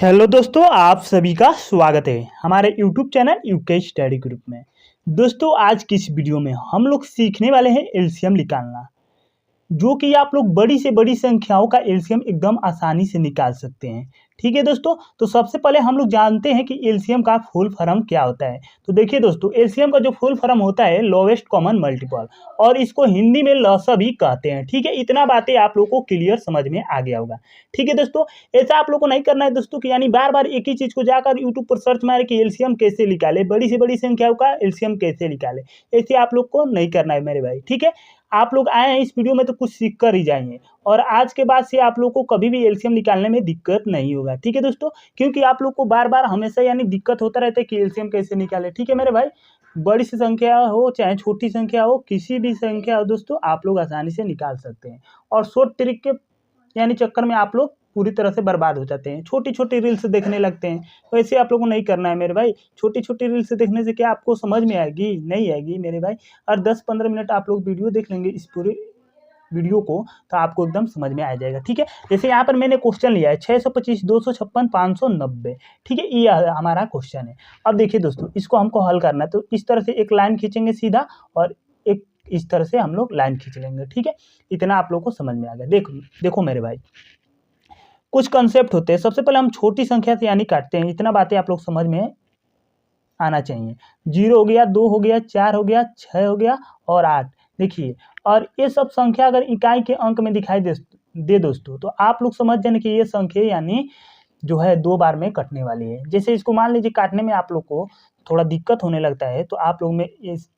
Hello दोस्तों, आप सभी का स्वागत है हमारे YouTube channel UK study group में। दोस्तों, आज की इस वीडियो में हम लोग सीखने वाले हैं एलसीएम निकालना, जो कि आप लोग बड़ी से बड़ी संख्याओं का एलसीएम एकदम आसानी से निकाल सकते हैं। ठीक है दोस्तों, तो सबसे पहले हम लोग जानते हैं कि एलसीएम का फुल फॉर्म क्या होता है। तो देखिए दोस्तों, एलसीएम का जो फुल फॉर्म होता है लोवेस्ट कॉमन मल्टीपल, और इसको हिंदी में लसा भी कहते हैं। ठीक है, इतना बातें आप लोग को क्लियर समझ में आ गया होगा। ठीक है दोस्तों, ऐसा आप लोग को नहीं करना है दोस्तों कि यानी बार बार एक ही चीज को जाकर यूट्यूब पर सर्च मारे कि एलसीएम कैसे निकाले, बड़ी से बड़ी संख्याओं का एलसीएम कैसे निकाले। ऐसे आप लोग को नहीं करना है मेरे भाई। ठीक है, आप लोग आए हैं इस वीडियो में तो कुछ सीख कर ही जाएंगे, और आज के बाद से आप लोग को कभी भी एलसीएम निकालने में दिक्कत नहीं होगा। ठीक है दोस्तों, क्योंकि आप लोग को बार बार हमेशा यानी दिक्कत होता रहता है कि एलसीएम कैसे निकाले। ठीक है मेरे भाई, बड़ी सी संख्या हो चाहे छोटी संख्या हो, किसी भी संख्या हो दोस्तों, आप लोग आसानी से निकाल सकते हैं। और शॉर्ट ट्रिक के यानी चक्कर में आप लोग पूरी तरह से बर्बाद हो जाते हैं, छोटी छोटी रील्स देखने लगते हैं। तो ऐसे आप लोगों को नहीं करना है मेरे भाई। छोटी छोटी रील्स देखने से क्या आपको समझ में आएगी? नहीं आएगी मेरे भाई। और 10-15 मिनट आप लोग वीडियो देख लेंगे इस पूरे वीडियो को, तो आपको एकदम समझ में आ जाएगा। ठीक है, जैसे यहाँ पर मैंने क्वेश्चन लिया है 625, 256, 590। ठीक है, ये हमारा क्वेश्चन है। अब देखिए दोस्तों, इसको हमको हल करना है, तो इस तरह से एक लाइन खींचेंगे सीधा, और एक इस तरह से हम लोग लाइन खींच लेंगे। ठीक है, इतना आप लोग को समझ में आ गया। देखो देखो मेरे भाई, कुछ कंसेप्ट होते हैं। सबसे पहले हम छोटी संख्या से यानी काटते हैं, इतना बातें आप लोग समझ में आना चाहिए। 0 हो गया, 2 हो गया, 4 हो गया, 6 हो गया और 8। देखिए, और ये सब संख्या अगर इकाई के अंक में दिखाई दे दोस्तों, तो आप लोग समझ जाने कि ये संख्या यानी जो है 2 बार में कटने वाली है। जैसे इसको मान लीजिए काटने में आप लोग को थोड़ा दिक्कत होने लगता है, तो आप लोग में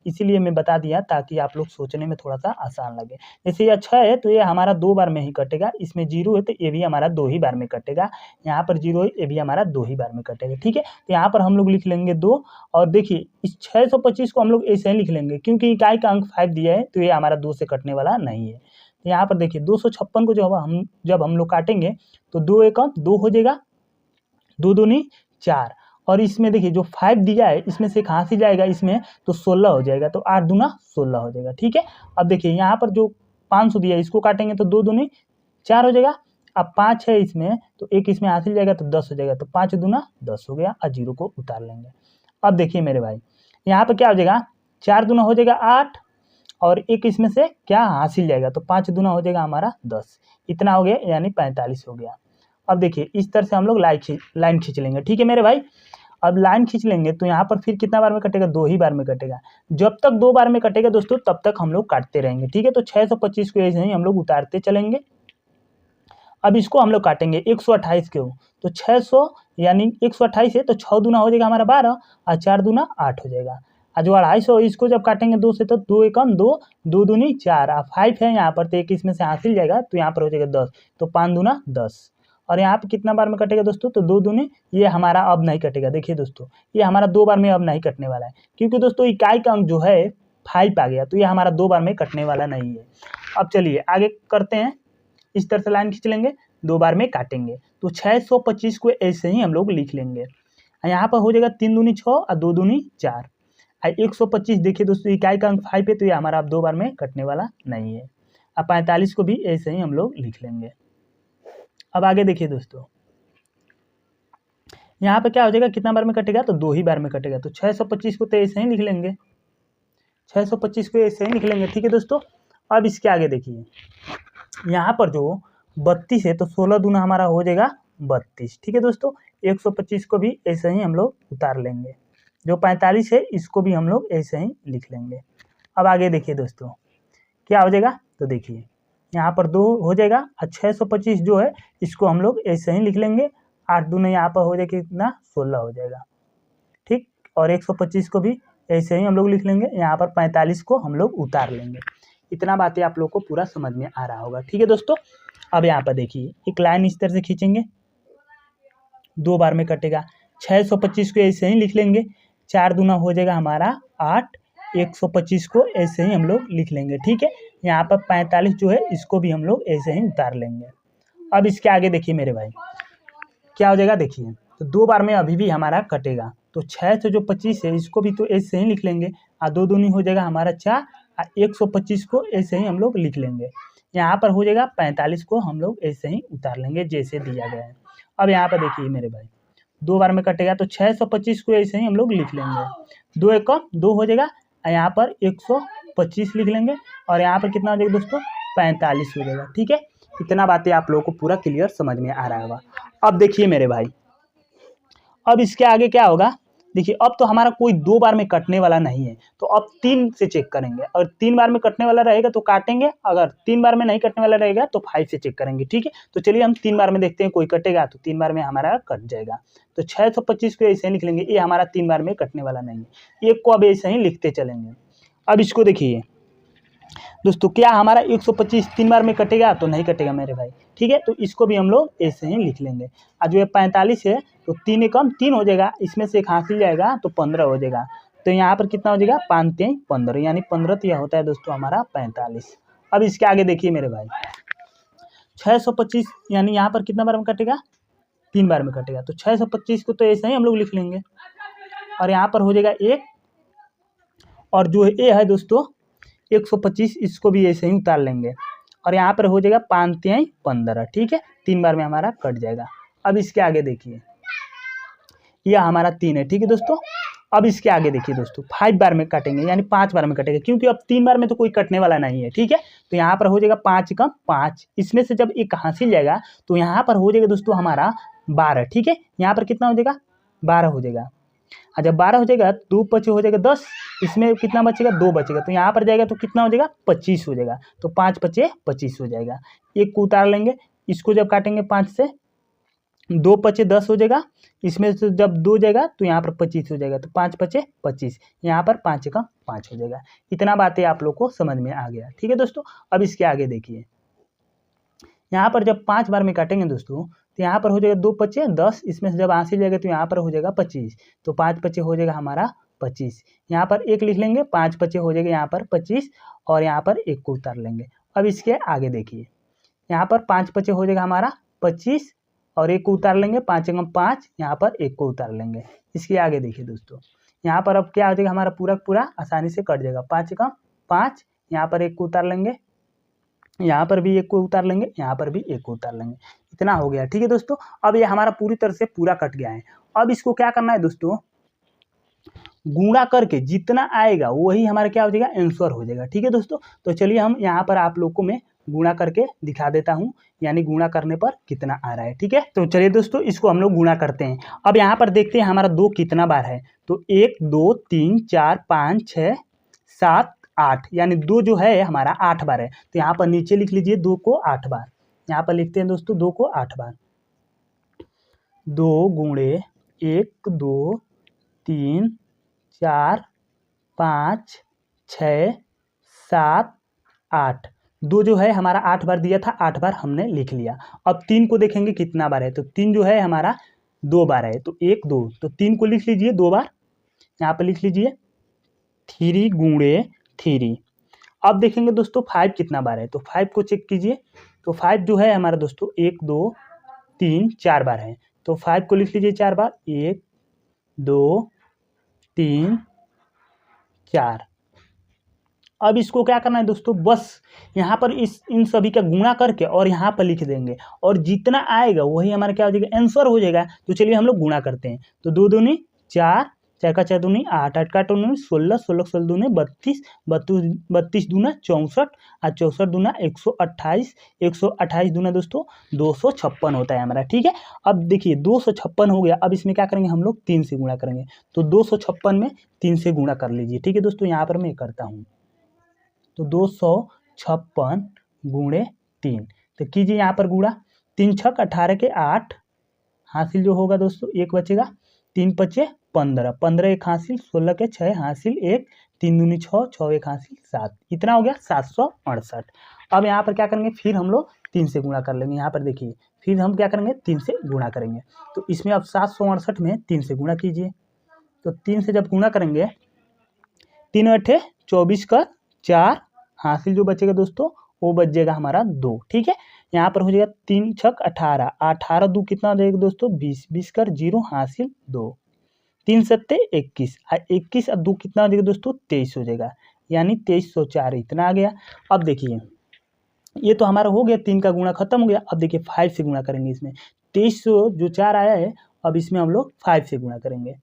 इसीलिए मैं बता दिया ताकि आप लोग सोचने में थोड़ा सा आसान लगे। जैसे ये 6 है तो ये हमारा 2 बार में ही कटेगा, इसमें 0 है तो ये भी हमारा 2 ही बार में कटेगा, यहाँ पर 0 है ये भी हमारा 2 ही बार में कटेगा। ठीक है, तो यहाँ पर हम लोग लिख लेंगे 2। और देखिए इस 625 को हम लोग ऐसे ही लिख लेंगे, क्योंकि इकाई का अंक 5 दिया है तो ये हमारा 2 से कटने वाला नहीं है। तो यहाँ पर देखिए 256 को जब हम लोग काटेंगे तो 2 एकम 2 हो जाएगा, 2 दूनी 4। और इसमें देखिए जो 5 दिया है इसमें से कहाँ से जाएगा, इसमें तो 16 हो जाएगा, तो 8 दूना 16 हो जाएगा। ठीक है, अब देखिए यहाँ पर जो 500 दिया है इसको काटेंगे तो 2 दूनी 4 हो जाएगा। अब 5 है इसमें तो एक इसमें हासिल जाएगा तो 10 हो जाएगा, तो 5 दूना 10 हो गया, और 0 को उतार लेंगे। अब देखिए मेरे भाई, यहाँ पर क्या हो जाएगा, 4 दूना हो जाएगा 8, और एक इसमें से क्या हासिल जाएगा, तो 5 दूना हो जाएगा हमारा 10। इतना हो गया, यानी 45 हो गया। अब देखिए इस तरह से हम लोग लाइन खींच लेंगे। ठीक है मेरे भाई, अब लाइन खींच लेंगे तो यहाँ पर फिर कितना बार में कटेगा, 2 ही बार में कटेगा। जब तक 2 बार में कटेगा दोस्तों तब तक हम लोग काटते रहेंगे। ठीक है, तो 625 को ऐसे ही हम लोग उतारते चलेंगे। अब इसको हम लोग काटेंगे 128 को, तो 600 यानी 128 है तो 6 दूना हो जाएगा हमारा 12, और 4 दूना 8 हो जाएगा। और जो 250 इसको जब काटेंगे 2 से तो 2 एकम 2, 2 दूनी 4, और 5 है यहाँ पर तो एक इसमें से हासिल जाएगा तो यहाँ पर हो जाएगा 10, तो 5 दूना 10। और यहाँ पे कितना बार में कटेगा दोस्तों, तो 2 दूनी, ये हमारा अब नहीं कटेगा। देखिए दोस्तों, ये हमारा 2 बार में अब नहीं कटने वाला है, क्योंकि दोस्तों इकाई का अंक जो है 5 आ गया, तो ये हमारा 2 बार में कटने वाला नहीं है। अब चलिए आगे करते हैं, इस तरह से लाइन खींच लेंगे, 2 बार में काटेंगे, तो 625 को ऐसे ही हम लोग लिख लेंगे। यहाँ पर हो जाएगा 3 दूनी 6 और 2 दूनी 4। 125 देखिए दोस्तों इकाई का अंक 5 है तो ये हमारा अब 2 बार में कटने वाला नहीं है। अब 45 को भी ऐसे ही हम लोग लिख लेंगे। अब आगे देखिए दोस्तों, यहाँ पे क्या हो जाएगा, कितना बार में कटेगा, तो 2 ही बार में कटेगा, तो 625 को तो ऐसे ही लिख लेंगे, 625 को ऐसे ही लिख लेंगे। ठीक है दोस्तों, अब इसके आगे देखिए, यहाँ पर जो 32 है तो 16 दूना हमारा हो जाएगा 32। ठीक है दोस्तों, 125 को भी ऐसे ही हम लोग उतार लेंगे। जो 45 है इसको भी हम लोग ऐसे ही लिख लेंगे। अब आगे देखिए दोस्तों क्या हो जाएगा, तो देखिए यहाँ पर 2 हो जाएगा, और 625 जो है इसको हम लोग ऐसे ही लिख लेंगे। 8 दूना यहाँ पर हो जाएगा कितना, 16 हो जाएगा। ठीक, और 125 को भी ऐसे ही हम लोग लिख लेंगे। यहाँ पर 45 को हम लोग उतार लेंगे। इतना बातें आप लोग को पूरा समझ में आ रहा होगा। ठीक है दोस्तों, अब यहाँ पर देखिए एक लाइन इस तरह से खींचेंगे, 2 बार में कटेगा। 625 को ऐसे ही लिख लेंगे, 4 दूना हो जाएगा हमारा 8, 125 को ऐसे ही हम लोग लिख लेंगे। ठीक है, यहाँ पर 45 जो है इसको भी हम लोग ऐसे ही उतार लेंगे। अब इसके आगे देखिए मेरे भाई क्या हो जाएगा, देखिए तो 2 बार में अभी भी हमारा कटेगा, तो 6 से जो 25 है इसको भी तो ऐसे ही लिख लेंगे, और 2 दूनी हो जाएगा हमारा 4, और 125 को ऐसे ही हम लोग लिख लेंगे। यहाँ पर हो जाएगा 45 को हम लोग ऐसे ही उतार लेंगे जैसे दिया गया है। अब यहाँ पर देखिए मेरे भाई 2 बार में कटेगा तो 625 को ऐसे ही हम लोग लिख लेंगे। 2 एकम 2 हो जाएगा, यहाँ पर 125 लिख लेंगे और यहाँ पर कितना हो जाएगा दोस्तों 45 हो जाएगा। ठीक है, इतना बातें आप लोगों को पूरा क्लियर समझ में आ रहा होगा। अब देखिए मेरे भाई, अब इसके आगे क्या होगा, देखिए अब तो हमारा कोई 2 बार में कटने वाला नहीं है, तो अब 3 से चेक करेंगे। और 3 बार में कटने वाला रहेगा तो काटेंगे, अगर 3 बार में नहीं कटने वाला रहेगा तो 5 से चेक करेंगे। ठीक है, तो चलिए हम 3 बार में देखते हैं, कोई कटेगा तो 3 बार में हमारा कट जाएगा। तो 625 को ऐसे ही लिख लेंगे, ये हमारा 3 बार में कटने वाला नहीं है। एक को अब ऐसे ही लिखते चलेंगे। अब इसको देखिए दोस्तों, क्या हमारा 125 3 बार में कटेगा तो नहीं कटेगा मेरे भाई। ठीक है, तो इसको भी हम लोग ऐसे ही लिख लेंगे। और जो ये 45 है तो 3 एकम 3 हो जाएगा, इसमें से एक हासिल जाएगा तो 15 हो जाएगा। तो यहाँ पर कितना हो जाएगा 5 3 15, यानी 15 तो यह होता है दोस्तों हमारा 45। अब इसके आगे देखिए मेरे भाई, 625 यानी यहाँ पर कितना बार में कटेगा 3 बार में कटेगा, तो 625 को तो ऐसे ही हम लोग लिख लेंगे। और यहाँ पर हो जाएगा 1, और जो ए है दोस्तों 125, इसको भी ऐसे ही उतार लेंगे। और यहाँ पर हो जाएगा 5 3 15। ठीक है, 3 बार में हमारा कट जाएगा। अब इसके आगे देखिए, यह हमारा 3 है। ठीक है दोस्तों, अब इसके आगे देखिए दोस्तों 5 बार में काटेंगे, यानी 5 बार में कटेगा, क्योंकि अब 3 बार में तो कोई कटने वाला नहीं है। ठीक है, तो यहाँ पर हो जाएगा 5 कम 5, इसमें से जब एक हासिल जाएगा तो यहाँ पर हो जाएगा दोस्तों हमारा 12। ठीक है, यहाँ पर कितना हो जाएगा 12 हो जाएगा। और जब 12 हो जाएगा 2 5 हो जाएगा 10, इसमें कितना बचेगा 2 बचेगा, तो यहाँ पर जाएगा तो कितना हो जाएगा 25 हो जाएगा। तो 5 5 25 हो जाएगा। एक को उतार लेंगे, इसको जब काटेंगे 5 से 2 5 10 हो जाएगा, इसमें से जब 2 जाएगा तो यहाँ पर 25 हो जाएगा। तो 5 5 25, यहाँ पर 5 का 5 हो जाएगा। इतना बातें आप लोग को समझ में आ गया। ठीक है दोस्तों, अब इसके आगे देखिए, यहाँ पर जब 5 बार में काटेंगे दोस्तों तो यहाँ पर हो जाएगा 2 5 10, इसमें से जब हासिल जाएगा तो यहाँ पर हो जाएगा 25। तो 5 5 हो जाएगा हमारा 25, यहाँ पर 1 लिख लेंगे, 5 5 हो जाएगा यहाँ पर 25, और यहाँ पर 1 को उतार लेंगे। अब इसके आगे देखिए, यहाँ पर 5 5 हो जाएगा हमारा 25, और 1 को उतार लेंगे, 5 एकम 5, यहाँ पर 1 को उतार लेंगे। इसके आगे देखिए दोस्तों, यहाँ पर अब क्या हो जाएगा हमारा पूरा पूरा आसानी से कट जाएगा। 5 एकम 5, यहाँ पर 1 को उतार लेंगे, यहाँ पर भी 1 को उतार लेंगे, यहाँ पर भी 1 को उतार लेंगे। इतना हो गया। ठीक है दोस्तों, अब ये हमारा पूरी तरह से पूरा कट गया है। अब इसको क्या करना है दोस्तों, गुणा करके जितना आएगा वही हमारा क्या हो जाएगा आंसर हो जाएगा। ठीक है दोस्तों, तो चलिए हम यहाँ पर आप लोग को मैं गुणा करके दिखा देता हूँ, यानी गुणा करने पर कितना आ रहा है। ठीक है, तो चलिए दोस्तों इसको हम लोग गुणा करते हैं। अब यहाँ पर देखते हैं हमारा 2 कितना बार है, तो 1 2 3 4 5 6 7 8, यानी 2 जो है हमारा 8 बार है। तो यहाँ पर नीचे लिख लीजिए 2 को 8 बार, यहाँ पर लिखते हैं दोस्तों 2 को 8 बार। 2 गुणे 1 2 3 4 5 6 7 8, 2 जो है हमारा 8 बार दिया था, 8 बार हमने लिख लिया। अब 3 को देखेंगे कितना बार है, तो 3 जो है हमारा 2 बार है, तो 1 2, तो 3 को लिख लीजिए 2 बार, यहाँ पर लिख लीजिए 3 गुणे 3। अब देखेंगे दोस्तों 5 कितना बार है, तो 5 को चेक कीजिए, तो 5 जो है हमारा दोस्तों 1 2 3 4 बार है, तो 5 को लिख लीजिए 4 बार, 1 2 3 4। अब इसको क्या करना है दोस्तों, बस यहाँ पर इन सभी का गुणा करके और यहाँ पर लिख देंगे, और जितना आएगा वही हमारा क्या हो जाएगा आंसर हो जाएगा। तो चलिए हम लोग गुणा करते हैं, तो 2 दूनी 4, 4 का 4 दूनी 8, 8 का 8 दूनी 16, 16 16 दूनी 32, 32 दूना 64, और 64 दूना 128, 128 दूना दोस्तों 256 होता है हमारा। ठीक है, अब देखिए 256 हो गया। अब इसमें क्या करेंगे हम लोग 3 से गुणा करेंगे, तो 256 में 3 से गुणा कर लीजिए। ठीक है दोस्तों, यहाँ पर मैं करता हूँ, तो 256 गुणे 3, तो कीजिए यहाँ पर गुणा, 3 छक 18 के 8, हासिल जो होगा दोस्तों 1 बचेगा, 3 5 15, 15 एक हासिल, 16 के 6 हासिल 1, 3 दूनी 6, 6 एक हासिल 7, इतना हो गया 768। अब यहाँ पर क्या करेंगे, फिर हम लोग 3 से गुणा कर लेंगे। यहाँ पर देखिए फिर हम क्या करेंगे 3 से गुणा करेंगे, तो इसमें अब 768 में 3 से गुणा कीजिए, तो 3 से जब गुणा करेंगे 3 8 24 का 4, हासिल जो बचेगा दोस्तों वो बच जाएगा हमारा 2। ठीक है, यहाँ पर हो जाएगा 3 छक 18, 18 2 कितना हो जाएगा दोस्तों 20, 20 कर 0 हासिल 2, 3 सत्ते 21, 21 और 2 कितना हो जाएगा दोस्तों 23 हो जाएगा, यानी 2304 इतना आ गया। अब देखिए ये तो हमारा हो गया 3 का गुणा खत्म हो गया। अब देखिए 5 से गुणा करेंगे, इसमें 2300 जो 4 आया है, अब इसमें हम लोग 5 से गुणा करेंगे।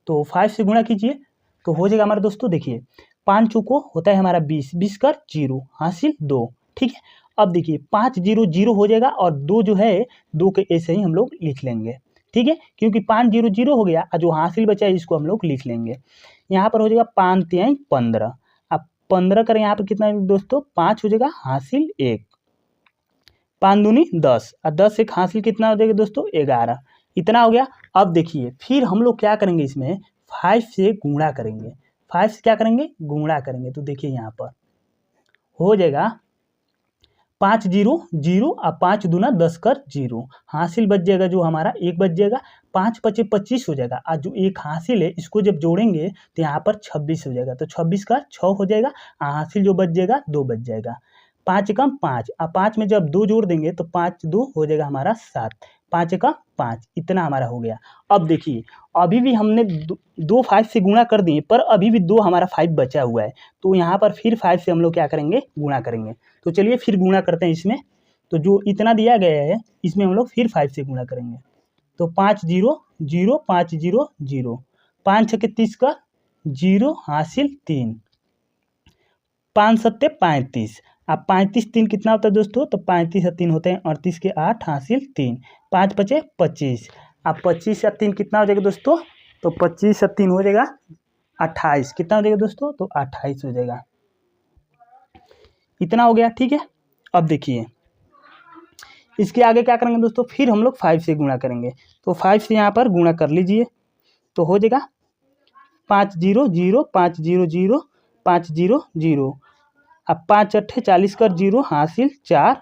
तो 5 से गुणा कीजिए तो हो जाएगा हमारे दोस्तों, देखिए 5 चौको होता है हमारा 20, 20 कर 0 हासिल 2। ठीक है, अब देखिए 5 0 0 हो जाएगा और 2 जो है 2 के ऐसे ही हम लोग लिख लेंगे। ठीक है, क्योंकि 5 0 0 हो गया और जो हासिल बचा है इसको हम लोग लिख लेंगे। यहाँ पर हो जाएगा 5 3 15। अब 15 करें यहाँ पर कितना है दोस्तों, 5 हो जाएगा हासिल 1, 5 दूनी 10 और 10 एक हासिल कितना हो जाएगा दोस्तों 11। इतना हो गया। अब देखिए फिर हम लोग क्या करेंगे, इसमें 5 से गुणा करेंगे। 5 से क्या करेंगे, गुणा करेंगे। तो देखिए यहाँ पर हो जाएगा 5 0 0 और 5 दूना 10 कर 0 हासिल बच जाएगा, जो हमारा 1 बच जाएगा। 5 पचे 25 हो जाएगा और जो एक हासिल है इसको जब जोड़ेंगे तो यहाँ पर 26 हो जाएगा। तो 26 का 6 हो जाएगा, हासिल जो बच जाएगा 2 बच जाएगा। 5 कम 5 और 5 में जब 2 जोड़ देंगे तो 5 2 हो जाएगा हमारा 7, 5 का 5, इतना हमारा हो गया। अब देखिए अभी भी हमने दो 5 से गुणा कर दिए पर अभी भी 2 हमारा 5 बचा हुआ है। तो यहाँ पर फिर 5 से हम लोग क्या करेंगे, गुणा करेंगे। तो चलिए फिर गुणा करते हैं इसमें। तो जो इतना दिया गया है इसमें हम लोग फिर 5 से गुणा करेंगे। तो 5 0 0 5 0 0, 5 6 30 का 0 हासिल 3, 5 7 35। अब 35 3 कितना होता है दोस्तों, तो 35 और 3 होते हैं 38 के 8 हासिल 3, 5 5 25। अब 25 या 3 कितना हो जाएगा दोस्तों, तो 25 और 3 हो जाएगा 28। कितना हो जाएगा दोस्तों, तो 28 हो जाएगा। इतना हो गया। ठीक है, अब देखिए इसके आगे क्या करेंगे दोस्तों, फिर हम लोग 5 से गुणा करेंगे। तो 5 से यहाँ पर गुणा कर लीजिए तो हो जाएगा 5 0 0 5 0 0 5 0 0। अब 5 8 40 कर 0 हासिल 4,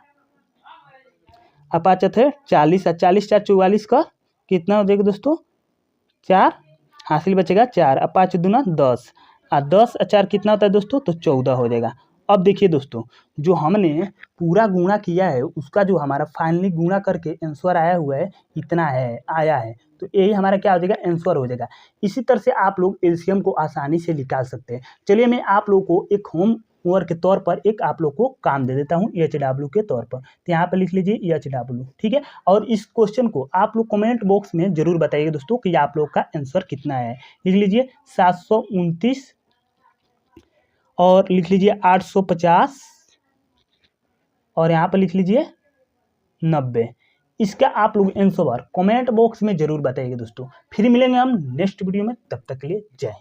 अब 5 8 40 और 40 4 44 का कितना हो जाएगा दोस्तों, 4 हासिल बचेगा 4। अब 5 दूना 10 और 10 और 4 कितना होता है दोस्तों, तो 14 हो जाएगा। अब देखिए दोस्तों जो हमने पूरा गुणा किया है उसका जो हमारा फाइनली गुणा करके आंसर आया हुआ है इतना है आया है। तो यही हमारा क्या हो जाएगा, आंसर हो जाएगा। इसी तरह से आप लोग एलसीएम को आसानी से निकाल सकते हैं। चलिए मैं आप लोगों को एक होम वर्क के तौर पर एक आप लोग को काम दे देता हूँ EHW के तौर पर। तो यहाँ पर लिख लीजिए EHW। ठीक है, और इस क्वेश्चन को आप लोग कमेंट बॉक्स में जरूर बताइएगा दोस्तों कि आप लोग का आंसर कितना है। लिख लीजिए 729 और लिख लीजिए 850 और यहाँ पर लिख लीजिए 90। इसका आप लोग आंसर कमेंट बॉक्स में जरूर बताइएगा दोस्तों। फिर मिलेंगे हम नेक्स्ट वीडियो में, तब तक के लिए जय हिंद।